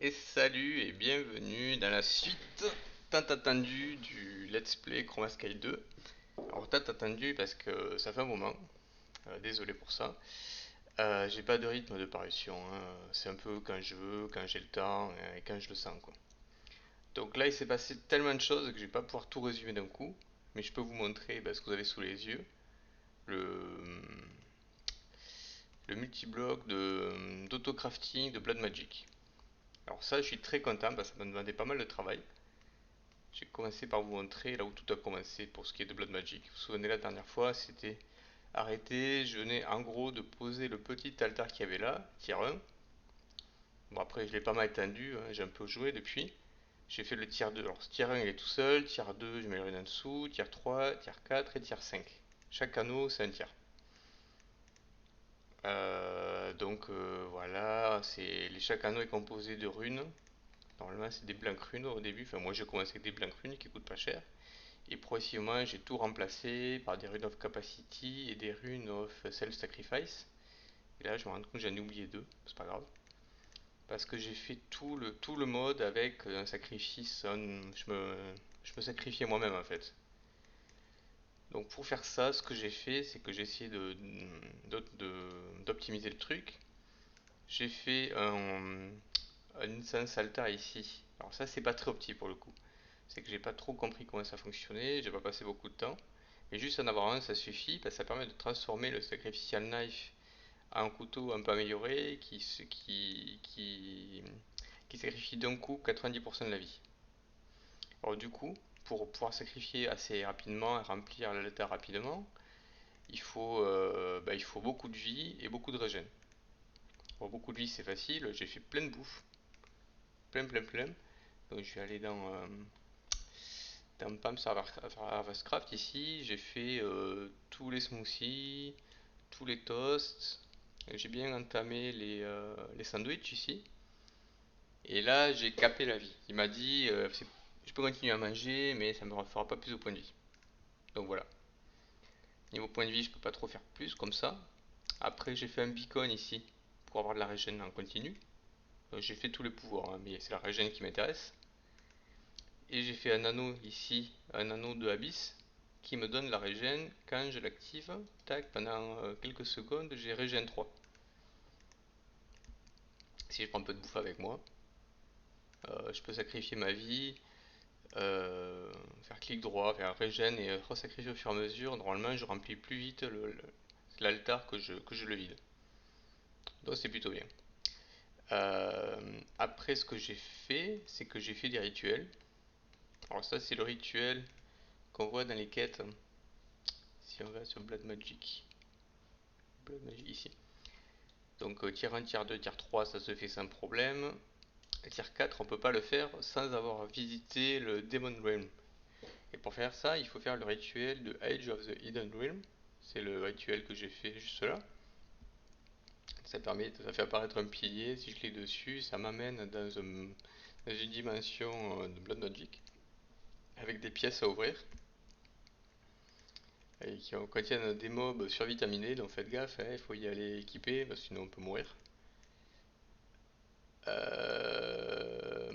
Et salut et bienvenue dans la suite tant attendue du Let's Play Chroma Sky 2. Alors tant attendu parce que ça fait un moment, désolé pour ça. J'ai pas de rythme de parution, hein. C'est un peu quand je veux, quand j'ai le temps et quand je le sens quoi. Donc là il s'est passé tellement de choses que je vais pas pouvoir tout résumer d'un coup, mais je peux vous montrer ce que vous avez sous les yeux, le, le multibloc d'autocrafting de Blood Magic. Alors ça je suis très content parce que ça m'a demandé pas mal de travail. J'ai commencé par vous montrer là où tout a commencé pour ce qui est de Blood Magic. Vous vous souvenez la dernière fois, c'était arrêté, je venais en gros de poser le petit altar qu'il y avait là, tier 1. Bon après je l'ai pas mal étendu, hein, j'ai un peu joué depuis. J'ai fait le tier 2. Alors ce tier 1 il est tout seul, tier 2 je mets le rien en dessous, tier 3, tier 4 et tier 5. Chaque anneau c'est un tiers. Voilà, chaque anneau est composé de runes. Normalement c'est des blancs runes au début, enfin moi j'ai commencé avec des blancs runes qui coûtent pas cher. Et progressivement, j'ai tout remplacé par des runes of capacity et des runes of self-sacrifice. Et là, je me rends compte que j'en ai oublié deux, c'est pas grave. Parce que j'ai fait tout le mode avec un sacrifice, je me sacrifiais moi-même en fait. Donc pour faire ça, ce que j'ai fait, c'est que j'ai essayé d'optimiser le truc. J'ai fait un instance altar ici. Alors ça, c'est pas très opti pour le coup. C'est que j'ai pas trop compris comment ça fonctionnait, j'ai pas passé beaucoup de temps. Mais juste en avoir un, ça suffit, parce que ça permet de transformer le Sacrificial Knife en un couteau un peu amélioré qui sacrifie d'un coup 90% de la vie. Alors du coup, pour pouvoir sacrifier assez rapidement et remplir l'altar rapidement, il faut beaucoup de vie et beaucoup de régène. Pour beaucoup de vie c'est facile, j'ai fait plein de bouffe, plein. Donc je vais aller dans Pam's Harvestcraft ici, j'ai fait tous les smoothies, tous les toasts. J'ai bien entamé les sandwichs ici. Et là, j'ai capé la vie. Il m'a dit je peux continuer à manger, mais ça ne me fera pas plus de points de vie. Donc voilà. Niveau point de vie, je peux pas trop faire plus comme ça. Après, j'ai fait un beacon ici pour avoir de la régène en continu. J'ai fait tous les pouvoirs, hein, mais c'est la régène qui m'intéresse. Et j'ai fait un anneau ici, un anneau de Abyss, qui me donne la régène quand je l'active. Tac, pendant quelques secondes, j'ai régène 3. Si je prends un peu de bouffe avec moi, je peux sacrifier ma vie, faire clic droit, faire régène et resacrifier au fur et à mesure. Normalement, je remplis plus vite l'altar que je le vide. Donc c'est plutôt bien. Après, ce que j'ai fait, c'est que j'ai fait des rituels. Alors ça, c'est le rituel qu'on voit dans les quêtes. Si on va sur Blood Magic ici. Donc tier 1, tier 2, tier 3, ça se fait sans problème. Tier 4, on peut pas le faire sans avoir visité le Demon Realm. Et pour faire ça, il faut faire le rituel de Age of the Hidden Realm. C'est le rituel que j'ai fait juste là. Ça fait apparaître un pilier. Si je clique dessus, ça m'amène dans une dimension de Blood Magic avec des pièces à ouvrir et qui contiennent des mobs survitaminés. Donc faites gaffe, hein, il faut y aller équipé, parce que sinon on peut mourir. Euh,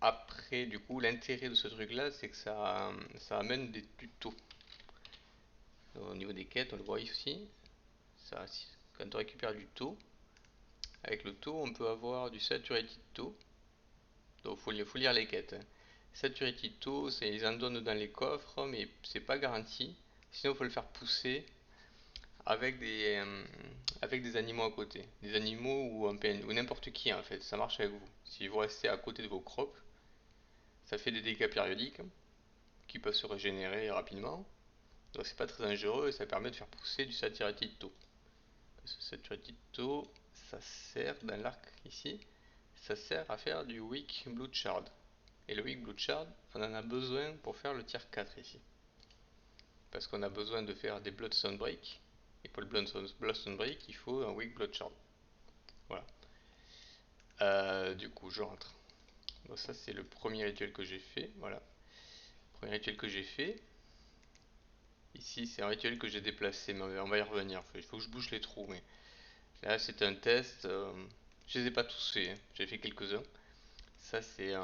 Après, du coup, l'intérêt de ce truc-là, c'est que ça amène des tutos. Au niveau des quêtes, on le voit ici. Ça, quand on récupère du taux, avec le taux, on peut avoir du saturated taux. Donc, faut lire les quêtes, hein. Saturated taux, ils en donnent dans les coffres, mais c'est pas garanti. Sinon, il faut le faire pousser avec avec des animaux à côté. Des animaux ou un PN, ou n'importe qui en fait. Ça marche avec vous. Si vous restez à côté de vos crops, ça fait des dégâts périodiques qui peuvent se régénérer rapidement. Donc c'est pas très dangereux et ça permet de faire pousser du Satiratito. Ce Satiratito, ça sert dans l'arc ici, ça sert à faire du Weak Blood Shard. Et le Weak Blood Shard, on en a besoin pour faire le tier 4 ici. Parce qu'on a besoin de faire des Bloodstone Break. Et pour le Bloodstone Break, il faut un Weak Blood Shard. Voilà. Du coup, je rentre. Donc ça c'est le premier rituel que j'ai fait. Voilà. Premier rituel que j'ai fait. Ici, c'est un rituel que j'ai déplacé, mais on va y revenir. Il faut que je bouge les trous, mais là, c'est un test. Je les ai pas tous faits, hein. J'ai fait quelques-uns. Ça, c'est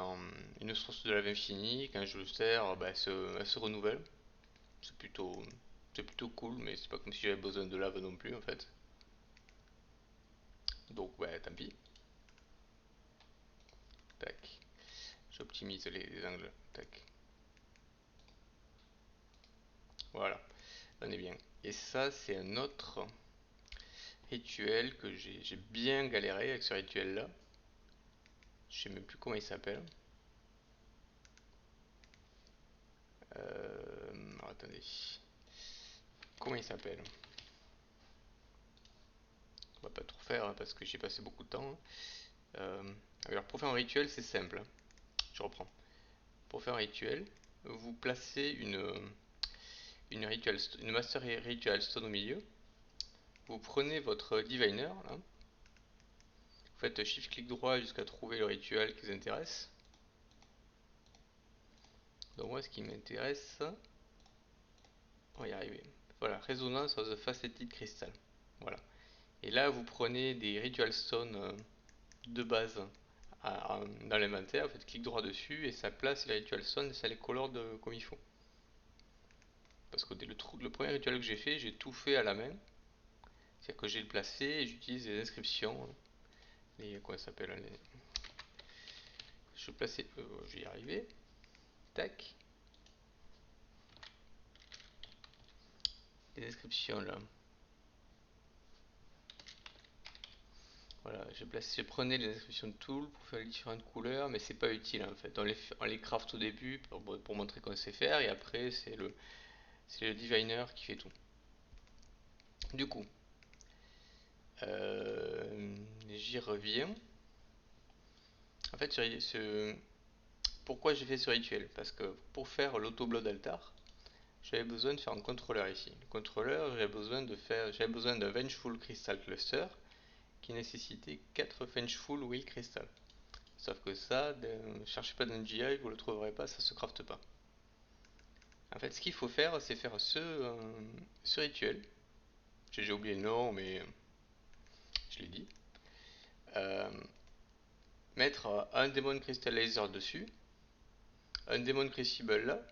une source de lave infinie. Quand je le sers, bah, elle se renouvelle. C'est plutôt, c'est plutôt cool, mais c'est pas comme si j'avais besoin de lave non plus en fait. Donc, ouais, tant pis. Tac. J'optimise les angles. Tac. Voilà, on est bien. Et ça, c'est un autre rituel que j'ai bien galéré avec ce rituel-là. Je sais même plus comment il s'appelle. Alors, attendez. Comment il s'appelle? On va pas tout refaire hein, parce que j'ai passé beaucoup de temps, hein. Alors pour faire un rituel, c'est simple, hein. Je reprends. Pour faire un rituel, vous placez une Master Ritual Stone au milieu. Vous prenez votre Diviner, là. Vous faites Shift-clic droit jusqu'à trouver le rituel qui vous intéresse. Donc moi, ce qui m'intéresse, on va y arriver. Voilà, Résonance of the Faceted Crystal. Voilà. Et là, vous prenez des Ritual Stones de base dans l'inventaire, vous faites clic droit dessus et ça place les Ritual Stones et ça les colore comme il faut. Parce que dès le premier rituel que j'ai fait, j'ai tout fait à la main. C'est-à-dire que j'ai le placé et j'utilise les inscriptions. Quoi ça s'appelle Je plaçais. Je vais y arriver. Tac. Les inscriptions là. Voilà, je prenais les inscriptions de tool pour faire les différentes couleurs, mais c'est pas utile en fait. On les craft au début pour montrer qu'on sait faire, et après c'est le diviner qui fait tout. Du coup, j'y reviens. En fait, pourquoi j'ai fait ce rituel? Parce que pour faire l'auto-blood altar, j'avais besoin de faire un contrôleur ici. Le contrôleur, j'avais besoin d'un Vengeful Crystal Cluster qui nécessitait 4 Vengeful Will Crystal. Sauf que ça, ne cherchez pas dans GI, vous le trouverez pas, ça se crafte pas. En fait, ce qu'il faut faire, c'est faire ce rituel. J'ai déjà oublié le nom, mais je l'ai dit. Euh, Mettre un Demon Crystal Laser dessus, un Demon Crucible là.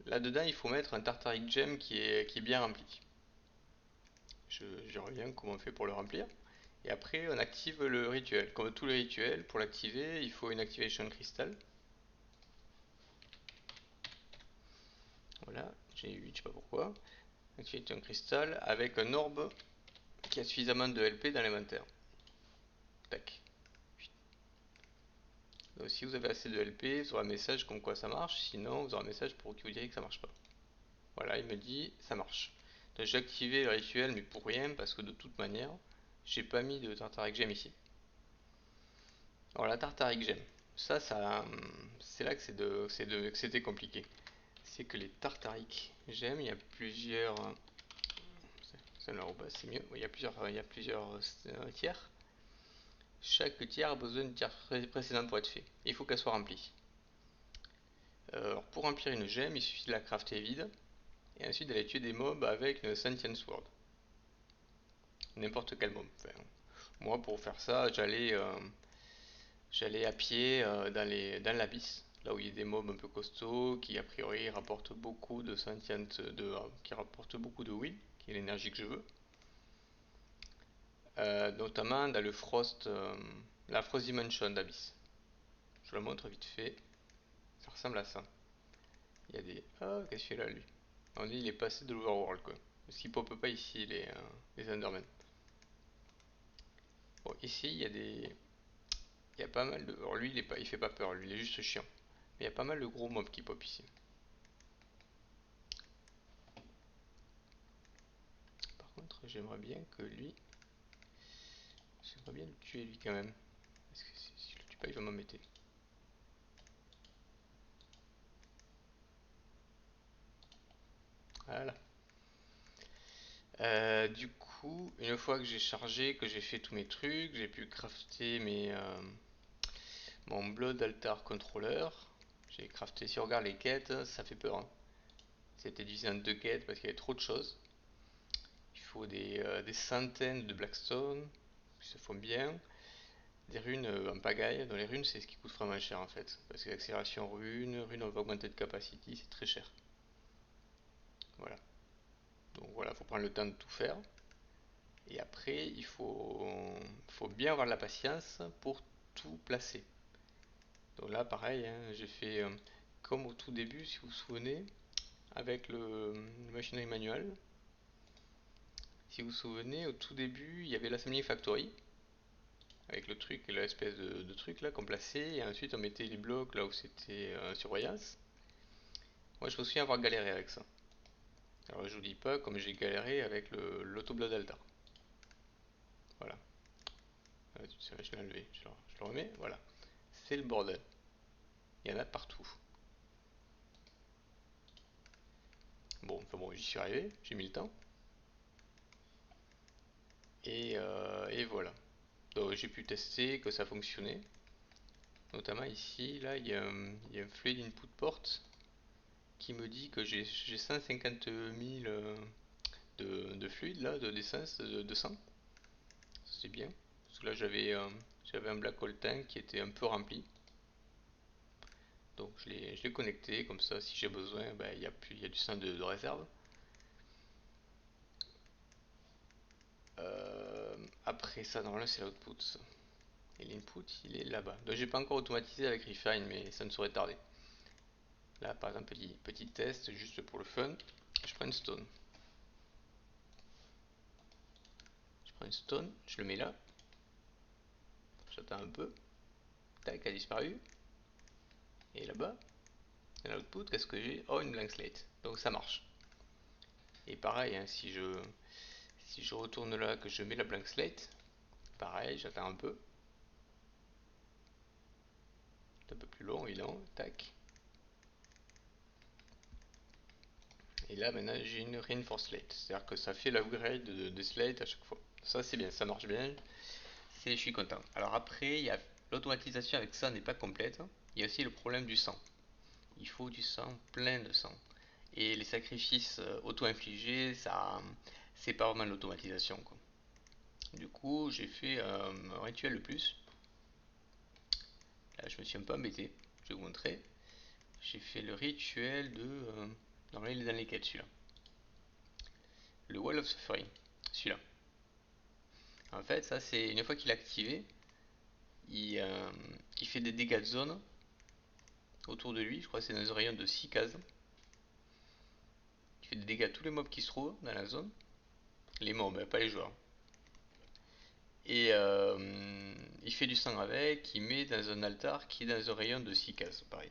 Là-dedans, il faut mettre un Tartaric Gem qui est bien rempli. Je reviens comment on fait pour le remplir. Et après, on active le rituel. Comme tous les rituels, pour l'activer, il faut une Activation Crystal. Voilà, j'ai eu, je sais pas pourquoi. Activation Crystal avec un orbe qui a suffisamment de LP dans l'inventaire. Tac. Donc, si vous avez assez de LP, vous aurez un message comme quoi ça marche. Sinon, vous aurez un message pour qui vous dirait que ça marche pas. Voilà, il me dit ça marche. Donc j'ai activé le rituel, mais pour rien, parce que de toute manière, j'ai pas mis de Tartaric Gem ici. Alors la Tartaric Gem, c'est là que c'était compliqué. C'est que les Tartaric Gem, il y a plusieurs. Celle-là au bas, c'est mieux. Il y a plusieurs tiers. Chaque tiers a besoin d'une tiers précédente pour être fait. Il faut qu'elle soit remplie. Alors pour remplir une gemme, il suffit de la crafter vide. Et ensuite d'aller tuer des mobs avec une Sentient Sword. N'importe quel mob. Enfin, moi pour faire ça, j'allais à pied dans l'abysse. Là où il y a des mobs un peu costauds qui a priori rapportent beaucoup de sentient, qui rapportent beaucoup de will, qui est l'énergie que je veux. Notamment dans la Frost Dimension d'Abyss. Je vous la montre vite fait. Ça ressemble à ça. Il y a des. Ah, qu'est-ce qu'il fait là lui? On dit il est passé de l'Overworld quoi. Parce qu'il pop pas ici les Endermen. Bon, ici il y a des. Il y a pas mal de. Alors lui il fait pas peur, lui il est juste chiant. Mais il y a pas mal de gros mobs qui pop ici. Par contre j'aimerais bien que lui. J'aimerais bien le tuer lui quand même. Parce que si je le tue pas il va m'embêter. Voilà. Du coup, une fois que j'ai chargé, que j'ai fait tous mes trucs, j'ai pu crafter mon Blood Altar Controller. J'ai crafté, si on regarde les quêtes, ça fait peur, hein. C'était divisé en deux quêtes parce qu'il y avait trop de choses. Il faut des centaines de Blackstone. puis ça fond bien. Des runes en pagaille, dans les runes c'est ce qui coûte vraiment cher en fait. Parce que l'accélération rune, on va augmenter de capacity, c'est très cher. Voilà. Donc voilà, faut prendre le temps de tout faire. Et après, faut bien avoir de la patience pour tout placer. Donc là, pareil, hein, j'ai fait comme au tout début, si vous vous souvenez, avec le machinerie manuel. Si vous vous souvenez, au tout début, il y avait l'Assembly Factory, avec le truc, l'espèce de truc là qu'on plaçait, et ensuite on mettait les blocs là où c'était surveillance. Moi, je me souviens avoir galéré avec ça. Alors, je vous dis pas comme j'ai galéré avec l'Autoblood Altar. Voilà. Je l'ai enlevé, je le remets, voilà. C'est le bordel. Il y en a partout. Bon, enfin bon, j'y suis arrivé, j'ai mis le temps. Et voilà. Donc j'ai pu tester que ça fonctionnait. Notamment ici, là, il y a un fluid input port qui me dit que j'ai 150 000 de fluide, là, d'essence, de sang. C'est bien. Parce que là, j'avais un black hole tank qui était un peu rempli. Donc je l'ai connecté, comme ça, si j'ai besoin, ben, il y a du sang de réserve. Après ça, normalement, c'est l'output. Et l'input, il est là-bas. Donc j'ai pas encore automatisé avec Refine, mais ça ne saurait tarder. Là, par exemple, petit test, juste pour le fun. Je prends une stone. Je prends une stone, je le mets là. J'attends un peu. Tac, elle a disparu. Et là-bas, l'output, qu'est-ce que j'ai? Oh, une blank slate. Donc ça marche. Et pareil, hein, si je retourne là, que je mets la blank slate, pareil, j'attends un peu. C'est un peu plus long, évidemment. Tac. Et là, maintenant, j'ai une reinforced slate. C'est-à-dire que ça fait l'upgrade de slate à chaque fois. Ça, c'est bien, ça marche bien. Je suis content. Alors après, l'automatisation avec ça n'est pas complète. Il y a aussi le problème du sang. Il faut du sang, plein de sang. Et les sacrifices auto-infligés, ça, c'est pas vraiment l'automatisation, quoi. Du coup, j'ai fait un rituel de plus. Là, je me suis un peu embêté. Je vais vous montrer. J'ai fait le rituel de. Normalement, il est dans les quêtes, celui-là. Le Wall of Suffering. Celui-là. En fait, ça, c'est une fois qu'il est activé, il fait des dégâts de zone autour de lui. Je crois que c'est dans un rayon de 6 cases. Il fait des dégâts à tous les mobs qui se trouvent dans la zone. Les mobs, pas les joueurs. Et il fait du sang avec, il met dans un altar qui est dans un rayon de 6 cases, pareil.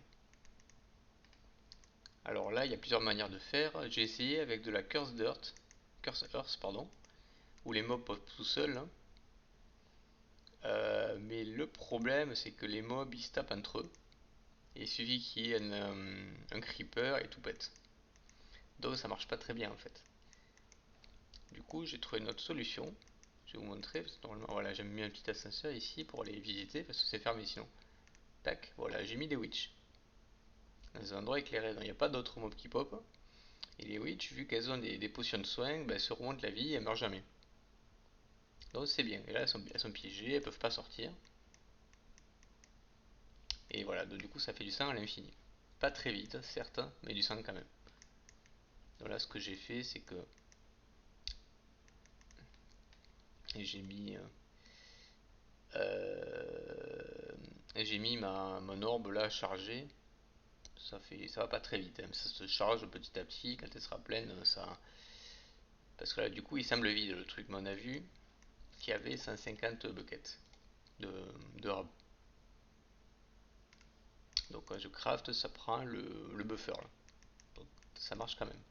Alors là, il y a plusieurs manières de faire. J'ai essayé avec de la Curse Earth, pardon, où les mobs peuvent tout seuls, hein. Mais le problème, c'est que les mobs ils se tapent entre eux. Et il suffit qu'il y ait un creeper et tout pète. Donc ça marche pas très bien en fait. Du coup, j'ai trouvé une autre solution. Je vais vous montrer, parce que normalement, voilà, j'ai mis un petit ascenseur ici pour aller visiter, parce que c'est fermé sinon. Tac, voilà, j'ai mis des witches dans un endroit éclairé, donc il n'y a pas d'autres mobs qui pop. Et les witches, vu qu'elles ont des potions de soins, ben, elles se remontent la vie et elles meurent jamais. Donc c'est bien. Et là, elles sont piégées, elles peuvent pas sortir. Et voilà, donc du coup, ça fait du sang à l'infini. Pas très vite, certes, mais du sang quand même. Donc là, ce que j'ai fait, c'est que j'ai mis j'ai mis mon orbe là chargée. Ça va pas très vite, hein. Ça se charge petit à petit. Quand elle sera pleine, ça. Parce que là, du coup, il semble vide le truc. Mais on a vu qu'il y avait 150 buckets de, de rab. Donc, quand je craft, ça prend le buffer là. Donc, ça marche quand même.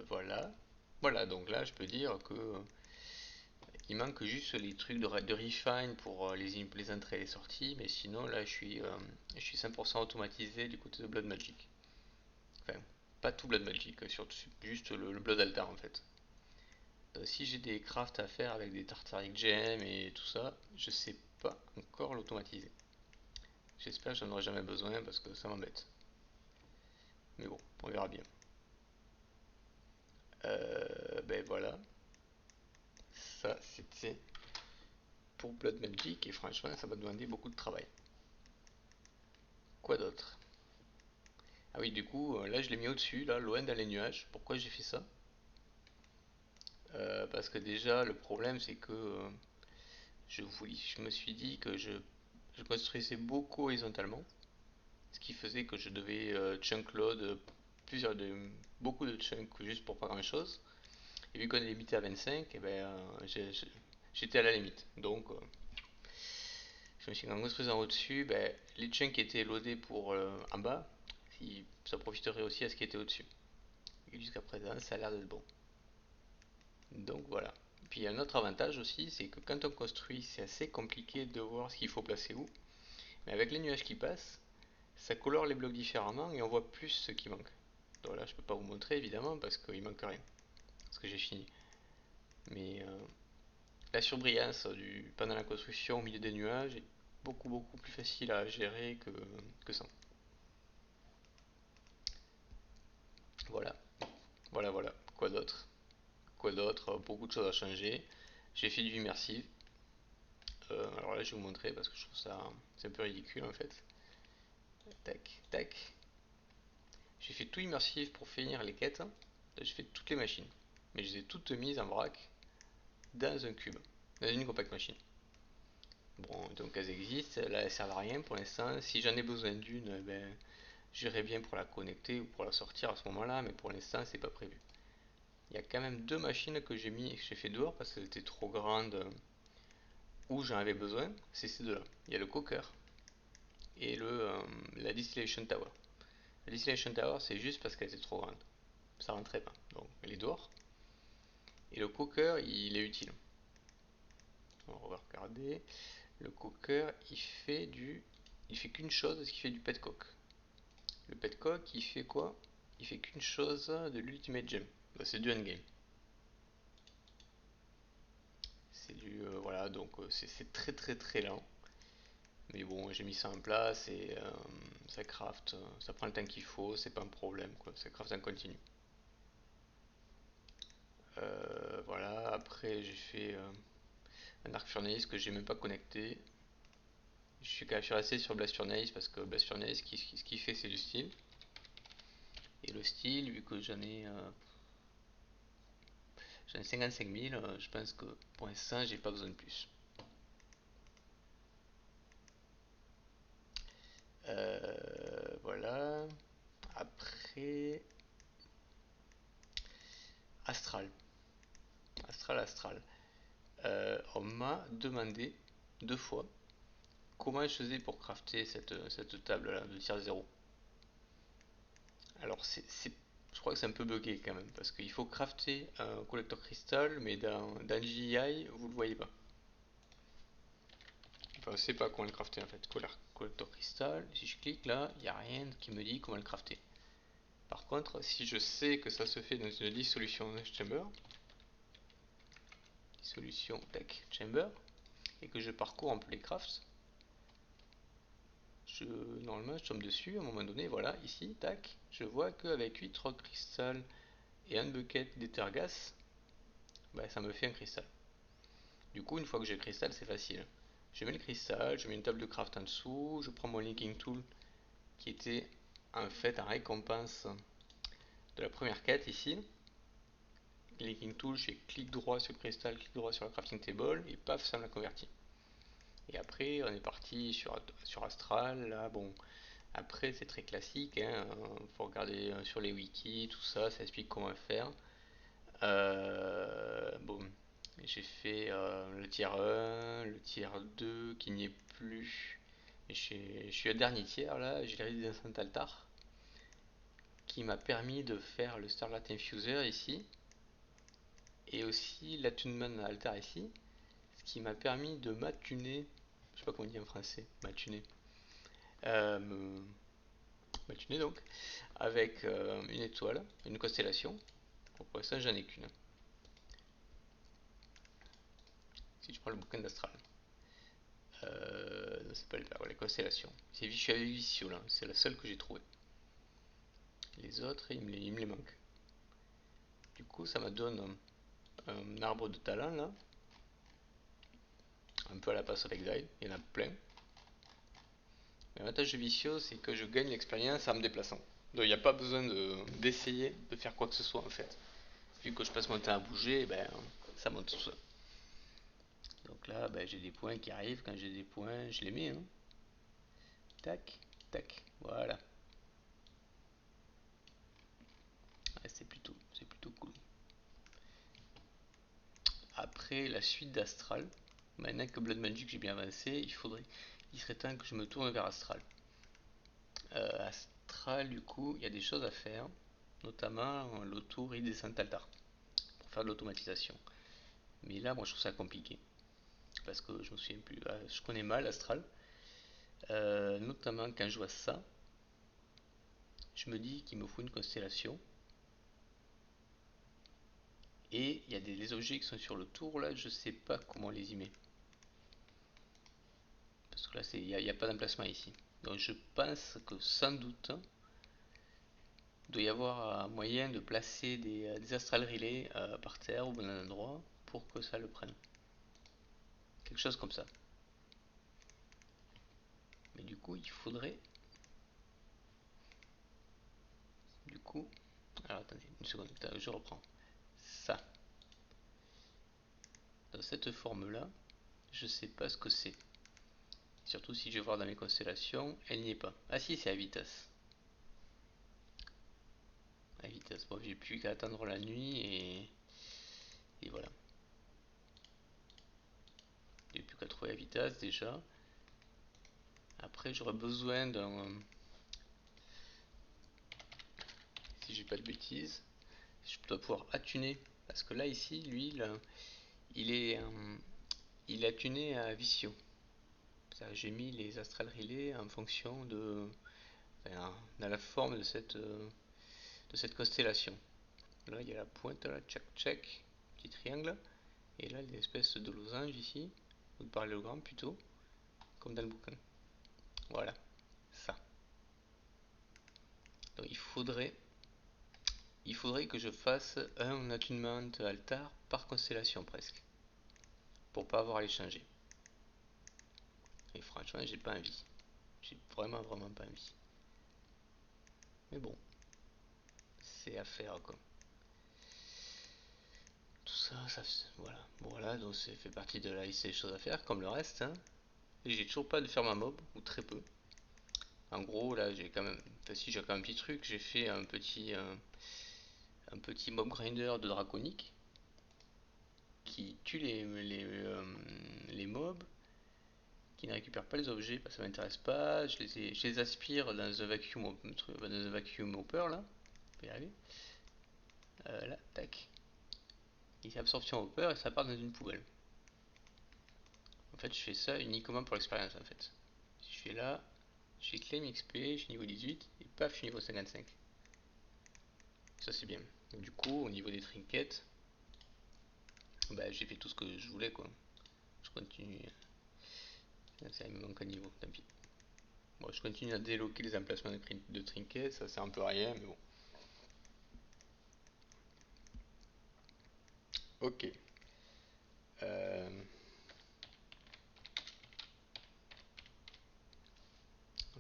Voilà. Voilà, donc là, je peux dire que il manque juste les trucs de refine pour les entrées et les sorties, mais sinon là je suis 100% automatisé du côté de Blood Magic. Enfin, pas tout Blood Magic, surtout juste le Blood Altar en fait. Si j'ai des crafts à faire avec des Tartaric Gem et tout ça, je sais pas encore l'automatiser. J'espère que j'en aurai jamais besoin parce que ça m'embête. Mais bon, on verra bien. Ben voilà. Ça, c'était pour Blood Magic et franchement, ça m'a demandé beaucoup de travail. Quoi d'autre? Ah oui, du coup, là, je l'ai mis au-dessus, là, loin dans les nuages. Pourquoi j'ai fait ça? Parce que déjà, le problème, c'est que je me suis dit que je construisais beaucoup horizontalement, ce qui faisait que je devais chunk load plusieurs de, beaucoup de chunks juste pour pas grand-chose. Et vu qu'on est limité à 25, et ben, j'étais à la limite. Donc, je me suis dit qu'en construisant au-dessus, ben, les chunks qui étaient loadés pour en bas, ça profiterait aussi à ce qui était au-dessus. Et jusqu'à présent, ça a l'air d'être bon. Donc voilà. Puis il y a un autre avantage aussi, c'est que quand on construit, c'est assez compliqué de voir ce qu'il faut placer où. Mais avec les nuages qui passent, ça colore les blocs différemment et on voit plus ce qui manque. Donc là, je peux pas vous montrer évidemment parce qu'il manque rien, parce que j'ai fini. Mais la surbrillance pendant la construction au milieu des nuages est beaucoup plus facile à gérer que ça. Voilà, voilà. Quoi d'autre? Quoi d'autre? Beaucoup de choses à changer. J'ai fait du immersive. Alors là, je vais vous montrer parce que je trouve ça c'est un peu ridicule en fait. Tac, tac. J'ai fait tout immersif pour finir les quêtes. Là, j'ai fait toutes les machines. Mais je les ai toutes mises en vrac dans un cube, dans une compact machine. Bon, donc elles existent, là elles servent à rien pour l'instant. Si j'en ai besoin d'une, ben, j'irai bien pour la connecter ou pour la sortir à ce moment-là, mais pour l'instant c'est pas prévu. Il y a quand même deux machines que j'ai fait dehors parce qu'elles étaient trop grandes où j'en avais besoin, c'est ces deux-là. Il y a le coker et la distillation tower. La distillation tower c'est juste parce qu'elle était trop grande, ça rentrait pas, donc elle est dehors. Et le coker il est utile. On va regarder. Le coker il fait qu'une chose, c'est qu'il fait du petcock. Le petcock il fait quoi? Il fait qu'une chose de l'ultimate gem. Bah, c'est du endgame. C'est du voilà donc c'est très lent. Mais bon j'ai mis ça en place et ça craft, ça prend le temps qu'il faut, c'est pas un problème quoi. Ça craft en continu. Voilà après j'ai fait un arc furnace que j'ai même pas connecté. Je suis resté sur Blast Furnace parce que Blast Furnace ce qu'il fait c'est du style. Et le style vu que j'en ai 55 000, je pense que pour l'instant j'ai pas besoin de plus. Voilà. Après, Astral. Astral. On m'a demandé deux fois comment je faisais pour crafter cette table-là de tier 0. Alors, je crois que c'est un peu bugué quand même, parce qu'il faut crafter un collector cristal, mais dans GI, vous le voyez pas. Enfin, je sais pas comment le crafter en fait. Collector cristal, si je clique là, il n'y a rien qui me dit comment le crafter. Par contre, si je sais que ça se fait dans une dissolution chamber, dissolution tech chamber, et que je parcours un peu les crafts, normalement je tombe dessus à un moment donné, voilà, ici, tac, je vois qu'avec 8 rock crystal et un bucket d'éthergas, bah, ça me fait un cristal. Du coup, une fois que j'ai le cristal, c'est facile. Je mets le cristal, je mets une table de craft en dessous, je prends mon linking tool qui était en fait en récompense de la première quête ici. Linking tool, je fais clic droit sur le cristal, clic droit sur la crafting table et paf, ça me l'a converti. Et après, on est parti sur Astral. Là, bon, après, c'est très classique. Hein, faut regarder sur les wikis, tout ça, ça explique comment faire. Bon, j'ai fait le tiers 1, le tiers 2 qui n'y est plus. Et je suis au dernier tiers là, j'ai les Saint Altar qui m'a permis de faire le Starlight Infuser ici et aussi l'Attunement Altar ici, ce qui m'a permis de m'attuner, je sais pas comment on dit en français, m'attuner, euh, m'attuner donc, avec une étoile, une constellation. Bon, pour l'instant, j'en ai qu'une. Si je prends le bouquin d'Astral, ça s'appelle là, les constellations. Je suis avec Vissio là, c'est la seule que j'ai trouvée. Les autres, il me les manque. Du coup, ça me donne un arbre de talent là, un peu à la passe avec Exile, il y en a plein. L'avantage de Vicious, c'est que je gagne l'expérience en me déplaçant. Donc il n'y a pas besoin d'essayer de faire quoi que ce soit en fait. Vu que je passe mon temps à bouger, ben, ça monte tout seul. Donc là, ben, j'ai des points qui arrivent. Quand j'ai des points, je les mets. Hein. Tac, tac, voilà. Ouais, c'est plutôt cool. Après la suite d'Astral, maintenant que Blood Magic j'ai bien avancé, il serait temps que je me tourne vers Astral. Astral, du coup, il y a des choses à faire, notamment l'autour et descente altar pour faire de l'automatisation. Mais là, moi, je trouve ça compliqué parce que je me souviens plus. Je connais mal Astral, notamment quand je vois ça, je me dis qu'il me faut une constellation. Et il y a les objets qui sont sur le tour là, je sais pas comment les y met. Parce que là, il n'y a pas d'emplacement ici. Donc je pense que sans doute, il doit y avoir un moyen de placer des astral relais par terre ou au bon endroit pour que ça le prenne. Quelque chose comme ça. Mais du coup, il faudrait. Du coup. Alors attendez, une seconde, je reprends. Ça. Dans cette forme-là, je sais pas ce que c'est. Surtout si je vais voir dans mes constellations, elle n'y est pas. Ah si, c'est à vitesse. À vitesse. Bon, j'ai plus qu'à attendre la nuit et voilà. J'ai plus qu'à trouver la vitesse déjà. Après, j'aurais besoin d'un. Si j'ai pas de bêtises, je dois pouvoir attuner. Parce que là, ici, lui, là, il est, il est attuné à Vissio. J'ai mis les Astral Relay en fonction de. Enfin, dans la forme de cette constellation. Là, il y a la pointe, là, check, check, petit triangle. Et là, l'espèce de losange ici, ou de parallélogramme plutôt, comme dans le bouquin. Voilà, ça. Donc il faudrait que je fasse un attunement altar par constellation presque, pour pas avoir à les changer. Et franchement, j'ai pas envie. J'ai vraiment pas envie. Mais bon, c'est à faire quoi. Tout ça, voilà. Voilà, donc c'est fait partie de la liste des choses à faire, comme le reste. Hein. Et j'ai toujours pas de ferme à mob, ou très peu. En gros, là, j'ai quand même. Enfin, si, j'ai quand même un petit truc. J'ai fait un petit mob grinder de draconique qui tue les mobs, qui ne récupère pas les objets parce que ça m'intéresse pas. Je les aspire dans un vacuum hopper là. Je vais y arriver. Là, tac. Et absorption hopper et ça part dans une poubelle. En fait, je fais ça uniquement pour l'expérience en fait. Si je fais là, j'ai claim XP, je suis niveau 18 et paf, je suis niveau 55. Ça c'est bien. Donc, du coup, au niveau des trinkets, bah, j'ai fait tout ce que je voulais quoi. Je continue. Ça, il me manque un niveau, tant pis. Bon, je continue à déloquer les emplacements de trinkets, ça sert un peu à rien, mais bon. Ok. Euh,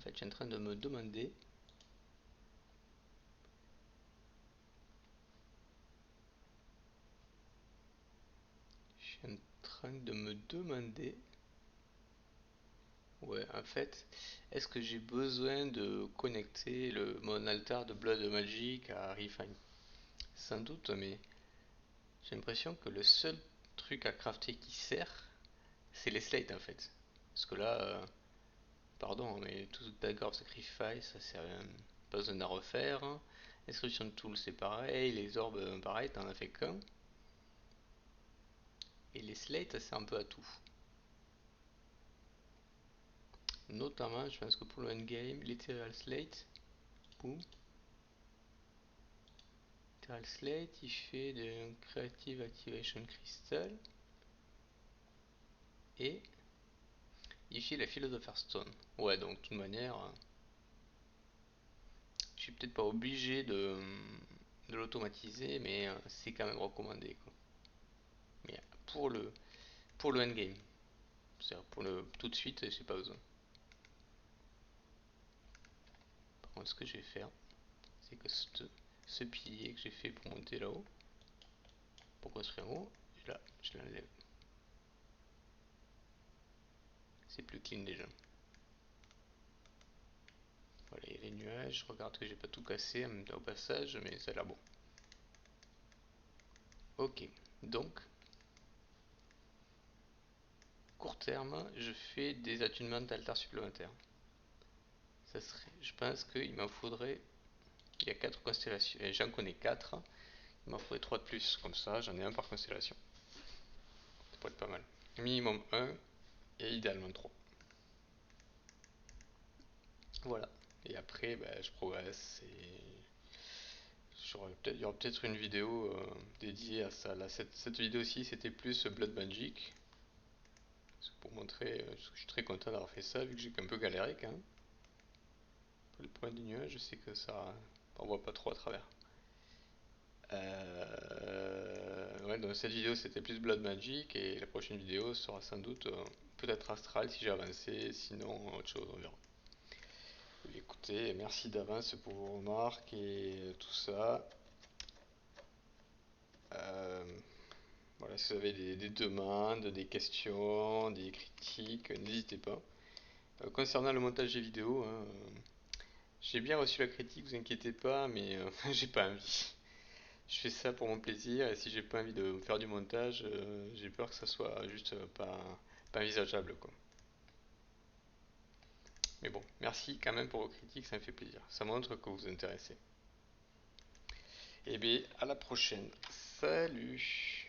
En fait, je suis en train de me demander. Je suis en train de me demander. Ouais, en fait, est-ce que j'ai besoin de connecter mon altar de Blood Magic à Refine? Sans doute, mais j'ai l'impression que le seul truc à crafter qui sert, c'est les slates en fait. Parce que là, pardon, mais tout Dagger of Sacrifice, ça sert à pas besoin d'en refaire. Inscription Tool, c'est pareil. Les orbes, pareil, t'en as fait qu'un. Et les slates, ça sert un peu à tout. Notamment, je pense que pour le endgame, l'Ethereal Slate, boum. Ethereal Slate, il fait de Creative Activation Crystal. Et il fait la Philosopher's Stone. Ouais, donc de toute manière, je suis peut-être pas obligé de l'automatiser, mais c'est quand même recommandé quoi. Mais pour le endgame. C'est-à-dire pour le tout de suite, j'ai pas besoin. Par contre, ce que je vais faire, c'est que ce pilier que j'ai fait pour monter là-haut, pour construire en haut, et là, je l'enlève. C'est plus clean déjà. Voilà, il y a les nuages. Je regarde que j'ai pas tout cassé au passage, mais ça a l'air bon. Ok, donc, court terme, je fais des attunements d'altar supplémentaires. Ça serait, je pense qu'il m'en faudrait. Il y a 4 constellations. Et j'en connais 4. Il m'en faudrait 3 de plus. Comme ça, j'en ai un par constellation. Ça pourrait être pas mal. Minimum un et idéalement 3. Voilà. Et après, bah, je progresse et il y aura peut-être une vidéo dédiée à ça. Là, cette vidéo-ci, c'était plus Blood Magic. Pour montrer, je suis très content d'avoir fait ça, vu que j'ai un peu galéré quand même. Pour le point du nuage, je sais que ça, on voit pas trop à travers. Ouais, dans cette vidéo, c'était plus Blood Magic, et la prochaine vidéo sera sans doute peut-être Astral si j'ai avancé, sinon autre chose, on verra. Écoutez, merci d'avance pour vos remarques et tout ça. Euh, voilà, si vous avez des demandes, des questions, des critiques, n'hésitez pas. Concernant le montage des vidéos, hein, j'ai bien reçu la critique, vous inquiétez pas, mais j'ai pas envie. Je fais ça pour mon plaisir, et si j'ai pas envie de faire du montage, j'ai peur que ça soit juste pas envisageable, quoi. Mais bon, merci quand même pour vos critiques, ça me fait plaisir. Ça montre que vous vous intéressez. Et bien, à la prochaine. Salut!